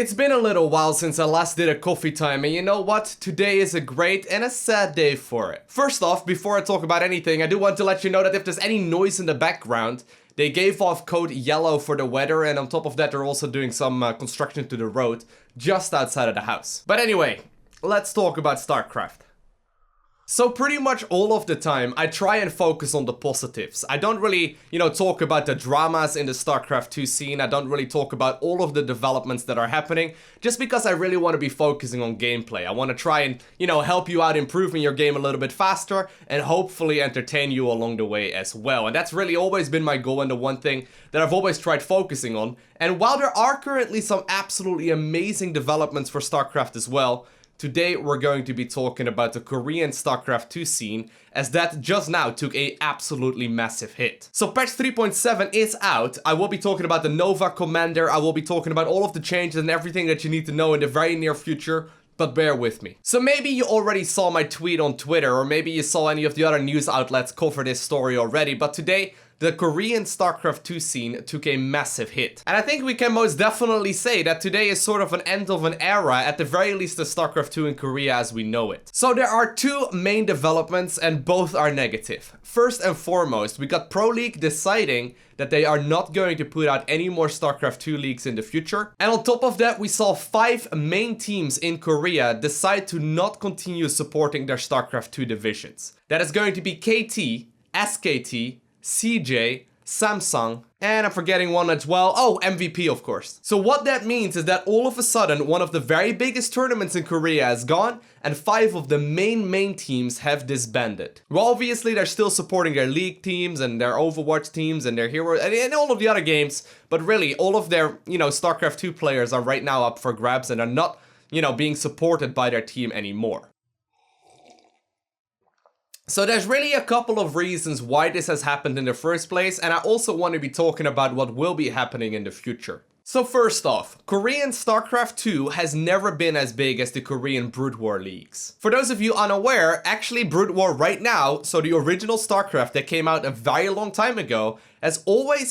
It's been a little while since I last did a coffee time, and you know what? Today is a great and a sad day for it. First off, before I talk about anything, I do want to let you know that if there's any noise in the background, they gave off code yellow for the weather, and on top of that they're also doing some construction to the road just outside of the house. But anyway, let's talk about StarCraft. So pretty much all of the time, I try and focus on the positives. I don't really, talk about the dramas in the StarCraft 2 scene. I don't really talk about all of the developments that are happening, just because I really want to be focusing on gameplay. I want to try and, help you out improving your game a little bit faster and hopefully entertain you along the way as well. And that's really always been my goal and the one thing that I've always tried focusing on. And while there are currently some absolutely amazing developments for StarCraft as well, today we're going to be talking about the Korean StarCraft 2 scene, as that just now took a absolutely massive hit. So patch 3.7 is out. I will be talking about the Nova Commander, I will be talking about all of the changes and everything that you need to know in the very near future, but bear with me. So maybe you already saw my tweet on Twitter, or maybe you saw any of the other news outlets cover this story already, but today, the Korean StarCraft 2 scene took a massive hit. And I think we can most definitely say that today is sort of an end of an era, at the very least the StarCraft 2 in Korea as we know it. So there are two main developments and both are negative. First and foremost, we got Pro League deciding that they are not going to put out any more StarCraft 2 leagues in the future. And on top of that, we saw 5 main teams in Korea decide to not continue supporting their StarCraft 2 divisions. That is going to be KT, SKT, CJ, Samsung, and I'm forgetting one as well. Oh, MVP, of course. So what that means is that all of a sudden, one of the very biggest tournaments in Korea is gone, and 5 of the main teams have disbanded. Well, obviously, they're still supporting their League teams and their Overwatch teams and their Hero and all of the other games, but really, all of their, StarCraft 2 players are right now up for grabs and are not, being supported by their team anymore. So there's really a couple of reasons why this has happened in the first place, and I also want to be talking about what will be happening in the future. So first off, Korean StarCraft 2 has never been as big as the Korean Brood War leagues. For those of you unaware, actually Brood War right now, so the original StarCraft that came out a very long time ago, has always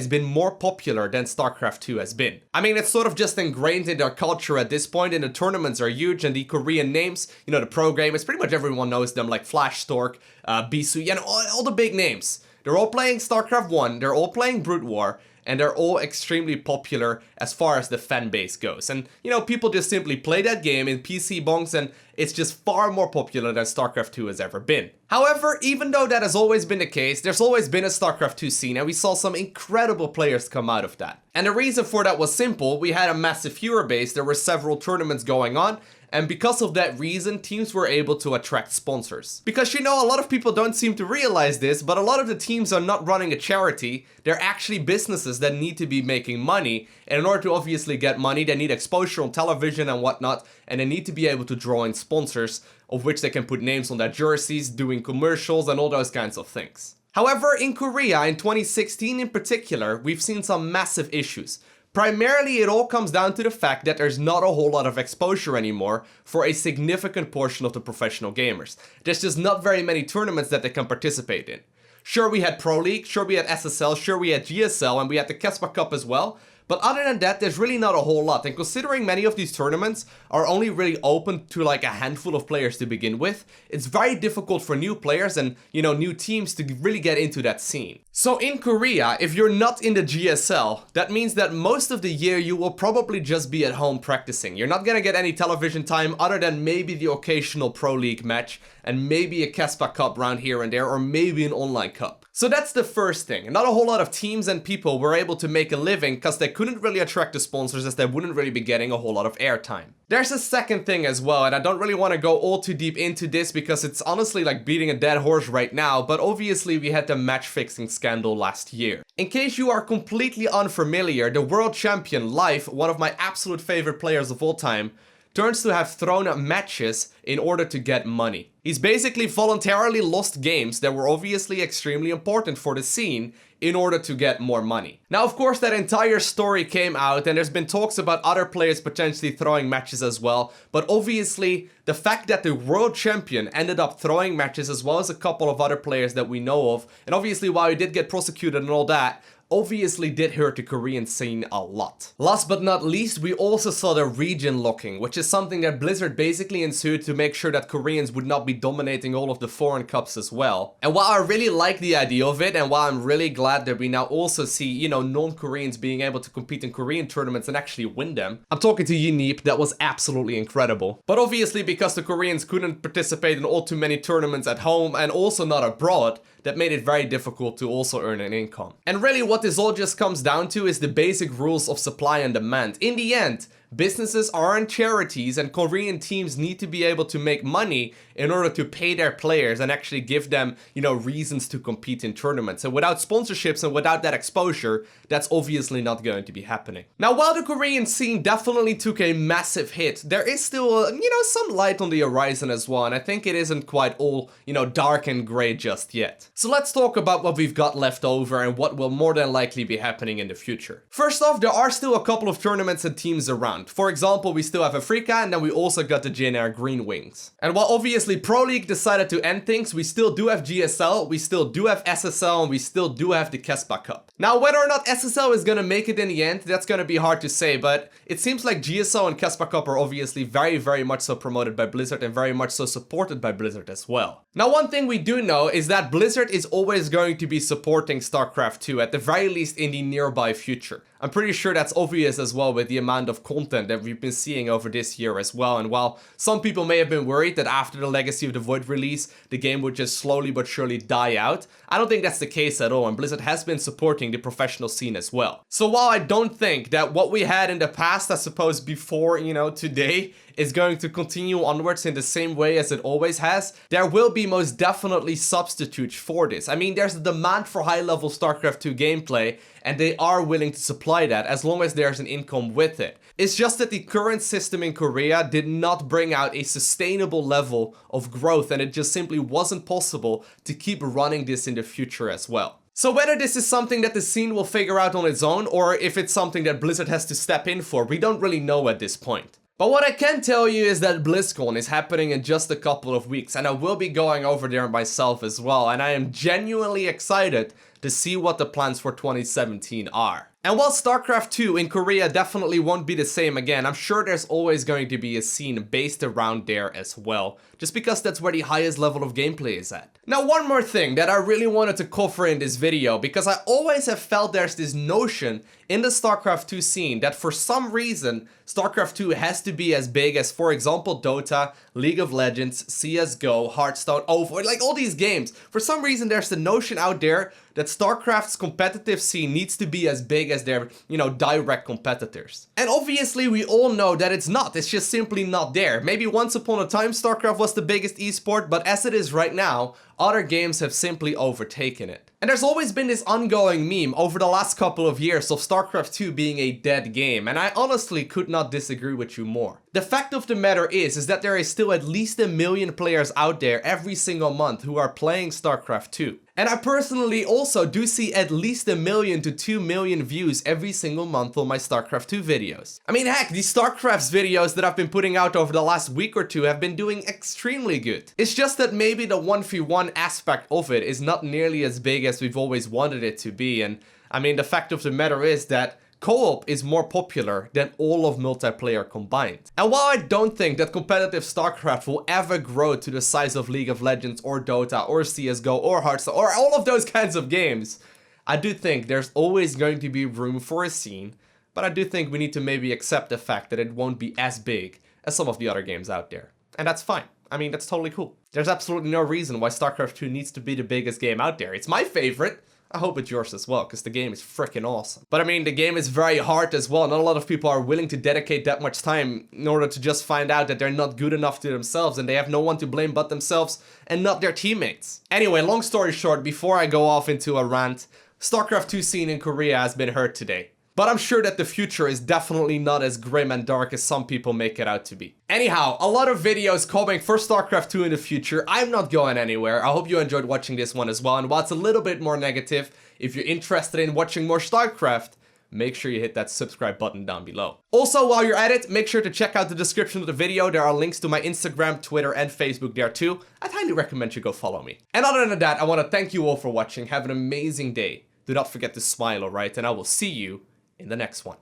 been more popular than StarCraft 2 has been. I mean, it's sort of just ingrained in their culture at this point, and the tournaments are huge, and the Korean names, the pro gamers, pretty much everyone knows them, like Flash Stork, Bisu, all the big names. They're all playing StarCraft 1, they're all playing Brood War, and they're all extremely popular as far as the fan base goes. And, people just simply play that game in PC bongs, and it's just far more popular than StarCraft 2 has ever been. However, even though that has always been the case, there's always been a StarCraft 2 scene, and we saw some incredible players come out of that. And the reason for that was simple. We had a massive viewer base, there were several tournaments going on, and because of that reason, teams were able to attract sponsors. Because a lot of people don't seem to realize this, but a lot of the teams are not running a charity, they're actually businesses that need to be making money, and in order to obviously get money, they need exposure on television and whatnot, and they need to be able to draw in sponsors, of which they can put names on their jerseys, doing commercials and all those kinds of things. However, in Korea, in 2016 in particular, we've seen some massive issues. Primarily, it all comes down to the fact that there's not a whole lot of exposure anymore for a significant portion of the professional gamers. There's just not very many tournaments that they can participate in. Sure, we had Pro League, sure we had SSL, sure we had GSL, and we had the Kespa Cup as well. But other than that, there's really not a whole lot. And considering many of these tournaments are only really open to like a handful of players to begin with, it's very difficult for new players and, new teams to really get into that scene. So in Korea, if you're not in the GSL, that means that most of the year you will probably just be at home practicing. You're not gonna get any television time other than maybe the occasional Pro League match and maybe a Kespa Cup round here and there, or maybe an online cup. So that's the first thing. Not a whole lot of teams and people were able to make a living because they couldn't really attract the sponsors, as they wouldn't really be getting a whole lot of airtime. There's a second thing as well, and I don't really want to go all too deep into this because it's honestly like beating a dead horse right now, but obviously we had the match fixing scandal last year. In case you are completely unfamiliar, the world champion Life, one of my absolute favorite players of all time, turns to have thrown matches in order to get money. He's basically voluntarily lost games that were obviously extremely important for the scene in order to get more money. Now, of course, that entire story came out and there's been talks about other players potentially throwing matches as well, but obviously the fact that the world champion ended up throwing matches as well as a couple of other players that we know of, and obviously while he did get prosecuted and all that, obviously did hurt the Korean scene a lot. Last but not least, we also saw the region locking, which is something that Blizzard basically ensued to make sure that Koreans would not be dominating all of the foreign cups as well. And while I really like the idea of it, and while I'm really glad that we now also see, you know, non-Koreans being able to compete in Korean tournaments and actually win them, I'm talking to Yunip, that was absolutely incredible. But obviously, because the Koreans couldn't participate in all too many tournaments at home and also not abroad, that made it very difficult to also earn an income. And really what this all just comes down to is the basic rules of supply and demand. In the end, businesses aren't charities, and Korean teams need to be able to make money in order to pay their players and actually give them, you know, reasons to compete in tournaments. And without sponsorships and without that exposure, that's obviously not going to be happening. Now, while the Korean scene definitely took a massive hit, there is still, you know, some light on the horizon as well, and I think it isn't quite all, you know, dark and gray just yet. So let's talk about what we've got left over and what will more than likely be happening in the future. First off, there are still a couple of tournaments and teams around. For example, we still have Africa, and then we also got the JNR Green Wings. And while obviously Pro League decided to end things, we still do have GSL, we still do have SSL, and we still do have the Kespa Cup. Now, whether or not SSL is gonna make it in the end, that's gonna be hard to say, but it seems like GSL and Kespa Cup are obviously very much so promoted by Blizzard and very much so supported by Blizzard as well. Now, one thing we do know is that Blizzard is always going to be supporting StarCraft 2, at the very least in the nearby future. I'm pretty sure that's obvious as well with the amount of content that we've been seeing over this year as well. And while some people may have been worried that after the Legacy of the Void release, the game would just slowly but surely die out, I don't think that's the case at all, and Blizzard has been supporting the professional scene as well. So while I don't think that what we had in the past, I suppose before, you know, today, is going to continue onwards in the same way as it always has, there will be most definitely substitutes for this. I mean, there's a demand for high-level StarCraft 2 gameplay, and they are willing to supply that as long as there's an income with it. It's just that the current system in Korea did not bring out a sustainable level of growth, and it just simply wasn't possible to keep running this in the future as well. So whether this is something that the scene will figure out on its own, or if it's something that Blizzard has to step in for, we don't really know at this point. But what I can tell you is that BlizzCon is happening in just a couple of weeks, and I will be going over there myself as well, and I am genuinely excited to see what the plans for 2017 are. And while StarCraft 2 in Korea definitely won't be the same again, I'm sure there's always going to be a scene based around there as well, just because that's where the highest level of gameplay is at. Now, one more thing that I really wanted to cover in this video, because I always have felt there's this notion in the StarCraft 2 scene that for some reason, StarCraft 2 has to be as big as, for example, Dota, League of Legends, CSGO, Hearthstone, Overwatch, like all these games. For some reason, there's the notion out there that StarCraft's competitive scene needs to be as big as their, you know, direct competitors. And obviously, we all know that it's not. It's just simply not there. Maybe once upon a time, StarCraft was the biggest esport, but as it is right now, other games have simply overtaken it. And there's always been this ongoing meme over the last couple of years of StarCraft 2 being a dead game, and I honestly could not disagree with you more. The fact of the matter is that there is still at least 1 million players out there every single month who are playing StarCraft 2. And I personally also do see at least 1 million to 2 million views every single month on my StarCraft 2 videos. I mean, heck, these StarCraft videos that I've been putting out over the last week or two have been doing extremely good. It's just that maybe the 1v1 aspect of it is not nearly as big as we've always wanted it to be, and I mean, the fact of the matter is that co-op is more popular than all of multiplayer combined. And while I don't think that competitive StarCraft will ever grow to the size of League of Legends or Dota or CSGO or Hearthstone or all of those kinds of games, I do think there's always going to be room for a scene, but I do think we need to maybe accept the fact that it won't be as big as some of the other games out there. And that's fine. I mean, that's totally cool. There's absolutely no reason why StarCraft 2 needs to be the biggest game out there. It's my favorite. I hope it's yours as well, because the game is freaking awesome. But I mean, the game is very hard as well. Not a lot of people are willing to dedicate that much time in order to just find out that they're not good enough to themselves and they have no one to blame but themselves and not their teammates. Anyway, long story short, before I go off into a rant, StarCraft 2 scene in Korea has been hurt today. But I'm sure that the future is definitely not as grim and dark as some people make it out to be. Anyhow, a lot of videos coming for StarCraft 2 in the future. I'm not going anywhere. I hope you enjoyed watching this one as well. And while it's a little bit more negative, if you're interested in watching more StarCraft, make sure you hit that subscribe button down below. Also, while you're at it, make sure to check out the description of the video. There are links to my Instagram, Twitter, and Facebook there too. I'd highly recommend you go follow me. And other than that, I want to thank you all for watching. Have an amazing day. do not forget to smile, alright? And I will see you in the next one.